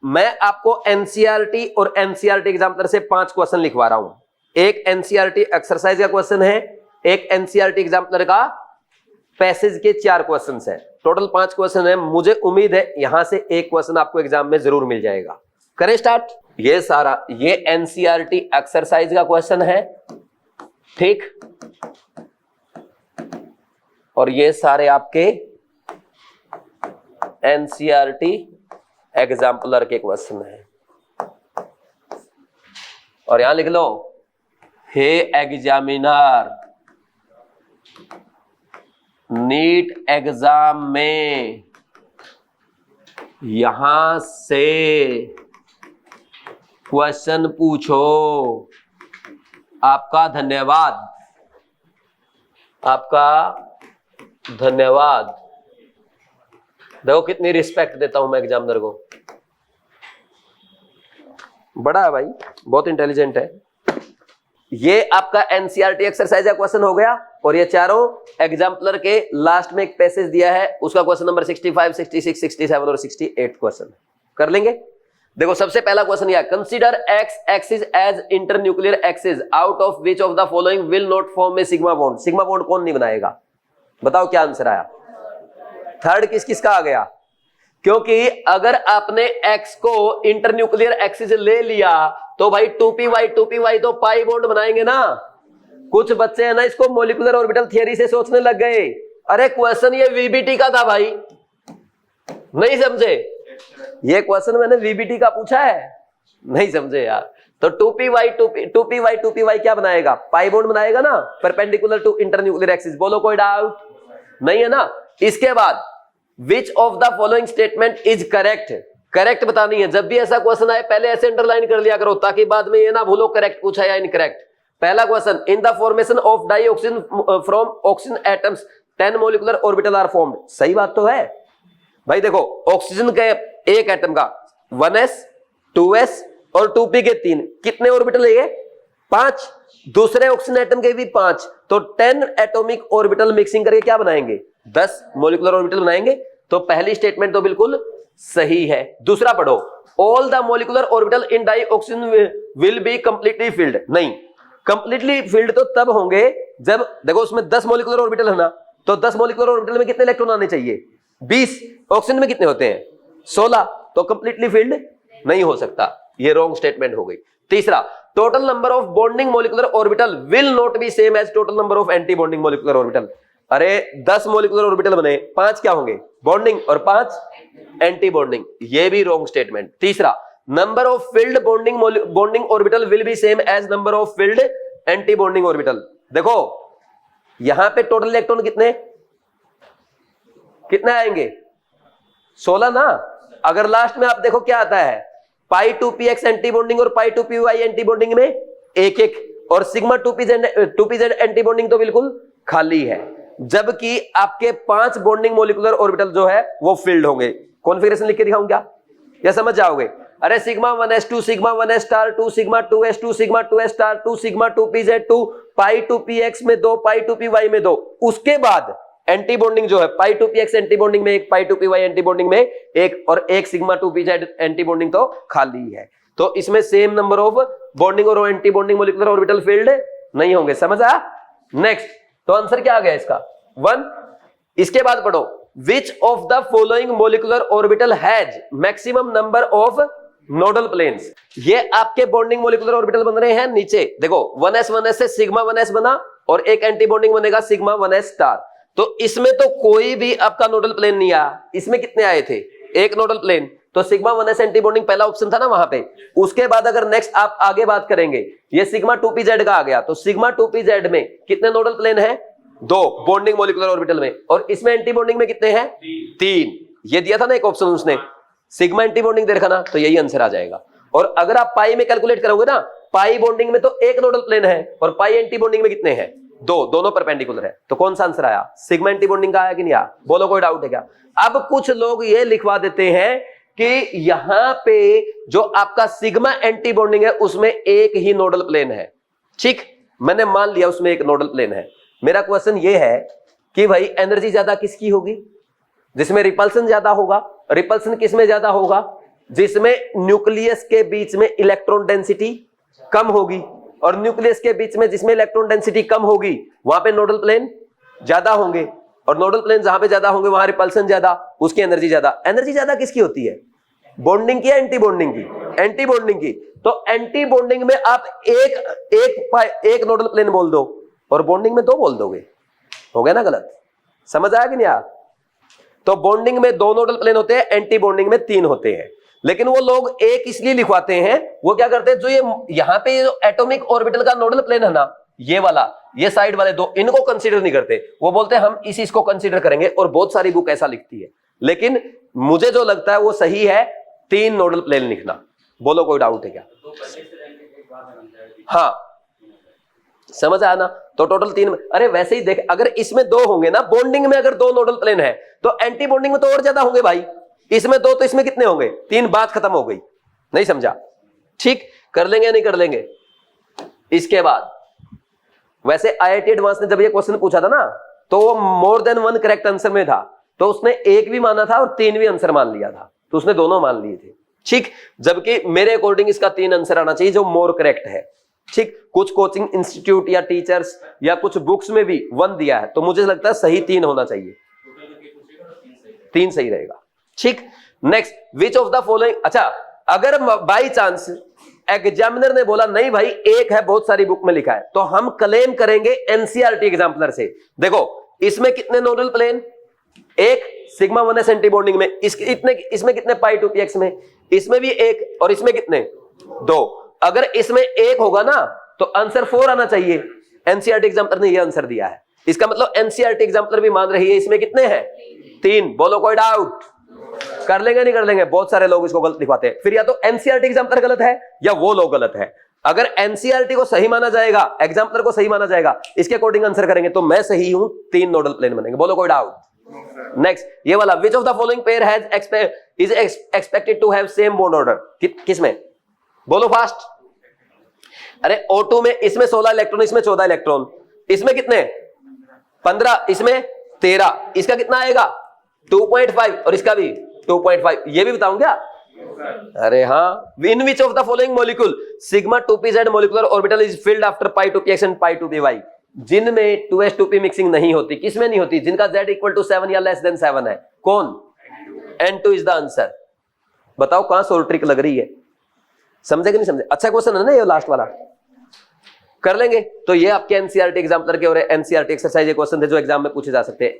मैं आपको एनसीईआरटी और एनसीईआरटी एग्जाम्पलर से 5 क्वेश्चन लिखवा रहा हूं। एक एनसीईआरटी एक्सरसाइज का क्वेश्चन है, एक एनसीईआरटी एग्जाम्पलर का पैसेज के 4 क्वेश्चन है। टोटल 5 क्वेश्चन है। मुझे उम्मीद है यहां से एक क्वेश्चन आपको एग्जाम में जरूर मिल जाएगा। करें स्टार्ट। ये सारा ये एनसीईआरटी एक्सरसाइज का क्वेश्चन है, ठीक, और ये सारे आपके एनसीईआरटी एग्जाम्पलर के क्वेश्चन है। और यहां लिख लो, हे एग्जामिनर, नीट एग्जाम में यहां से क्वेश्चन पूछो। आपका धन्यवाद, आपका धन्यवाद। देखो कितनी रिस्पेक्ट देता हूं मैं एग्जामिनर को। बड़ा है भाई, बहुत इंटेलिजेंट है। ये आपका एनसीईआरटी एक्सरसाइज का क्वेश्चन हो गया। और ये चारों एग्जाम्पलर के लास्ट में एक पैसेज दिया है, उसका क्वेश्चन नंबर 65, 66, 67 और 68 क्वेश्चन कर लेंगे। देखो सबसे पहला क्वेश्चन यह, consider x axis as internuclear axis out of which of the following will not form a sigma bond. Sigma bond कौन नहीं बनाएगा? बताओ क्या आंसर आया? थर्ड किस किस का आ गया? क्योंकि अगर आपने एक्स को इंटरन्यूक्लियर एक्सिस ले लिया तो भाई 2py तो पाई बॉन्ड बनाएंगे ना। कुछ बच्चे हैं ना इसको मॉलिक्यूलर ऑर्बिटल थियरी से सोचने लग गए। अरे क्वेश्चन ये वीबीटी का था भाई, नहीं समझे? ये क्वेश्चन मैंने वीबीटी का पूछा है, नहीं समझे यार। तो 2py क्या बनाएगा? पाई बॉन्ड बनाएगा ना, परपेंडिकुलर टू इंटरन्यूक्लियर एक्सिस। बोलो कोई डाउट नहीं है ना। इसके बाद विच of the following statement is correct. Correct बतानी है। जब भी ऐसा क्वेश्चन आए पहले ऐसे अंडरलाइन कर लिया करो ताकि बाद में ये ना भूलो करेक्ट पूछा या इनकरेक्ट। पहला question, in the formation of dioxygen from oxygen atoms 10 molecular orbital are formed. सही बात तो है भाई। देखो ऑक्सीजन के एक एटम का 1s 2s और 2p के 3 कितने ऑर्बिटल है? 5। दूसरे ऑक्सीजन एटम के भी 5, तो 10 एटॉमिक ऑर्बिटल मिक्सिंग करके क्या बनाएंगे? 10 मॉलिक्यूलर ऑर्बिटल बनाएंगे। तो पहली स्टेटमेंट तो बिल्कुल सही है। दूसरा पढ़ो, all the molecular orbital in dioxygen will be completely filled. नहीं, कंप्लीटली फिल्ड तो तब होंगे जब, देखो उसमें 10 मॉलिक्यूलर ऑर्बिटल है ना, तो 10 मॉलिक्यूलर ऑर्बिटल में कितने इलेक्ट्रॉन आने चाहिए? 20। ऑक्सीजन में कितने होते हैं? 16। तो कंप्लीटली फिल्ड नहीं हो सकता। ये रॉन्ग स्टेटमेंट हो गई। तीसरा, total number of bonding molecular orbital will not be same as total number of anti bonding molecular orbital. अरे 10 मॉलिक्यूलर ऑर्बिटल बने, 5 क्या होंगे? बॉन्डिंग और 5 एंटी बॉन्डिंग। ये भी रॉन्ग स्टेटमेंट। तीसरा, number of filled bonding orbital will be same as number of filled anti bonding orbital. देखो यहां पे टोटल इलेक्ट्रॉन कितने आएंगे? 16 ना। अगर लास्ट में आप देखो क्या आता है, पाई 2px एंटी बॉन्डिंग और पाई 2py एंटी बॉन्डिंग में एक एक, और सिग्मा 2pz एंटी बॉन्डिंग तो बिल्कुल खाली है। जबकि आपके 5 बॉन्डिंग मॉलिक्यूलर ऑर्बिटल जो है वो फिल्ड होंगे। कॉन्फ़िगरेशन लिख के दिखाऊं क्या, या समझ जाओगे? अरे sigma 1s2 sigma 1s star 2 sigma 2s2 sigma 2s star 2 sigma 2pz2 पाई 2px में 2 पाई 2py में 2। उसके बाद एंटी बॉन्डिंग जो है पाई 2px एंटी बॉन्डिंग में एक, पाई 2py एंटी बॉन्डिंग में एक, और एक सिग्मा 2pz एंटी बॉन्डिंग तो खाली है। तो इसमें सेम नंबर ऑफ बॉन्डिंग और anti bonding molecular orbital field नहीं होंगे। समझ आया? नेक्स्ट, तो आंसर क्या आ गया इसका? 1। इसके बाद पढ़ो, which of the following molecular orbital has maximum number of nodal planes. ये आपके बॉन्डिंग मॉलिक्यूलर ऑर्बिटल बन रहे हैं नीचे। देखो 1s से सिग्मा 1s बना और एक एंटी बॉन्डिंग बनेगा सिग्मा 1s स्टार। तो इसमें तो कोई भी आपका नोडल प्लेन नहीं आया। इसमें कितने आए थे? एक नोडल प्लेन। तो सिग्मा 1s एंटी बॉन्डिंग पहला ऑप्शन था ना वहां पे। उसके बाद अगर नेक्स्ट आप आगे बात करेंगे, ये सिग्मा 2pz का आ गया, तो सिग्मा 2pz में कितने नोडल प्लेन है? 2 बॉन्डिंग मॉलिक्यूलर ऑर्बिटल में। और इसमें एंटी बॉन्डिंग में कितने हैं? 3। ये दिया था ना एक ऑप्शन उसने, सिग्मा एंटी बॉन्डिंग देखा ना, तो यही आंसर आ जाएगा। और अगर आप पाई में कैलकुलेट करोगे ना, पाई बॉन्डिंग में तो एक नोडल प्लेन है और पाई एंटी बॉन्डिंग में कितने हैं? 2, दोनों परपेंडिकुलर है। तो कौन सा आंसर आया? सिग्मा एंटी बॉन्डिंग का आया कि नहीं आया? बोलो कोई डाउट है क्या? अब कुछ लोग ये लिखवा देते हैं कि यहां पे जो आपका सिग्मा एंटी बॉन्डिंग है उसमें एक ही नोडल प्लेन है। ठीक, मैंने मान लिया उसमें एक नोडल प्लेन है। मेरा क्वेश्चन ये है कि भाई एनर्जी ज्यादा किसकी होगी? जिसमें रिपल्सन ज्यादा होगा। रिपल्सन किसमें ज्यादा होगा? जिसमें न्यूक्लियस के बीच में इलेक्ट्रॉन डेंसिटी कम होगी, और न्यूक्लियस के बीच में जिसमें इलेक्ट्रॉन डेंसिटी कम होगी वहां पे नोडल प्लेन ज्यादा होंगे, और नोडल प्लेन जहां पे ज्यादा होंगे वहां रिपल्सन ज्यादा, उसकी एनर्जी ज्यादा। एनर्जी ज्यादा किसकी होती है? बॉन्डिंग की या एंटी बॉन्डिंग की? एंटी बॉन्डिंग की। तो एंटी बॉन्डिंग में आप एक नोडल प्लेन बोल दो और बॉन्डिंग में 2 बोल दोगे, हो गया ना गलत? समझ आया कि नहीं आया? तो बॉन्डिंग में 2 नोडल प्लेन होते हैं, एंटी बॉन्डिंग में 3 होते हैं। लेकिन वो लोग एक इसलिए लिखवाते हैं, वो क्या करते हैं, जो ये यहां पे जो एटॉमिक ऑर्बिटल का नोडल प्लेन है ना, ये वाला, ये साइड वाले 2, इनको कंसीडर नहीं करते। वो बोलते हैं हम इसी इसको कंसीडर करेंगे, और बहुत सारी बुक ऐसा लिखती है। लेकिन मुझे जो लगता है वो सही है 3 नोडल प्लेन लिखना। बोलो कोई डाउट है क्या? हाँ, समझ आया ना? तो टोटल 3। अरे वैसे ही देख, अगर इसमें 2 होंगे ना, बॉन्डिंग में अगर 2 नोडल प्लेन है तो एंटी बॉन्डिंग में तो और ज्यादा होंगे भाई। इसमें 2 तो इसमें कितने होंगे? 3। बात खत्म हो गई। नहीं समझा? ठीक, कर लेंगे नहीं कर लेंगे? इसके बाद वैसे IIT एडवांस ने जब ये क्वेश्चन पूछा था ना, तो वो मोर देन 1 करेक्ट आंसर में था, तो उसने 1 भी माना था और 3 भी आंसर मान लिया था, तो उसने दोनों मान लिए थे। ठीक, जबकि मेरे अकॉर्डिंग इसका 3 आंसर आना चाहिए जो मोर करेक्ट है। ठीक, कुछ कोचिंग इंस्टीट्यूट या टीचर्स या कुछ बुक्स में भी 1 दिया है, तो मुझे लगता है सही 3 होना चाहिए। 3 सही रहेगा। ठीक, next, which of the following. अच्छा, अगर बाई चांस एग्जामिनर ने बोला नहीं भाई 1 है, बहुत सारी बुक में लिखा है, तो हम क्लेम करेंगे एनसीईआरटी एग्जाम्पलर से। देखो इसमें कितने nodal plane? 1 sigma 1s anti bonding में, इसमें कितने पाई 2px में, इसमें भी 1, और इसमें कितने? 2। अगर इसमें 1 होगा ना तो आंसर 4 आना चाहिए। एनसीईआरटी एग्जाम्पलर ने ये आंसर दिया है, इसका मतलब एनसीईआरटी एग्जाम्पलर भी मान रही है इसमें कितने हैं? 3। बोलो कोई डाउट? कर लेंगे नहीं कर लेंगे? बहुत सारे लोग इसको गलत लिखवाते हैं। फिर या तो एनसीईआरटी एग्जाम्पलर गलत है या वो लोग गलत है। अगर एनसीईआरटी को सही माना जाएगा, एग्जाम्पलर को सही माना जाएगा, इसके अकॉर्डिंग आंसर करेंगे तो मैं सही हूं, 3 नोडल प्लेन बनेंगे। बोलो कोई डाउट? नेक्स्ट, ये वाला, which of the following pair is expected to have same bond order? किसमें? बोलो फास्ट। अरे O2 में, इसमें 16 इलेक्ट्रॉन, इसमें 14 इलेक्ट्रॉन, इसमें कितने? 15, इसमें 13, इसका कितना आएगा? 2.5, और इसका भी 2.5। ये भी बताऊं क्या? अरे हाँ। In which of the following molecule sigma 2pz molecular orbital is filled after pi 2px and pi 2py? जिनमें 2s2p मिक्सिंग नहीं होती। किसमें नहीं होती? जिनका z इक्वल टू 7 या लेस देन 7 है। कौन? N2 is the answer. बताओ कहां सोल ट्रिक लग रही है? समझे कि नहीं समझे? अच्छा क्वेश्चन है ना ये लास्ट वाला, कर लेंगे। तो ये आपके एनसीईआरटी एग्जाम्पलर के और एनसीईआरटी एक्सरसाइज क्वेश्चन थे जो एग्जाम में पूछे जा सकते हैं।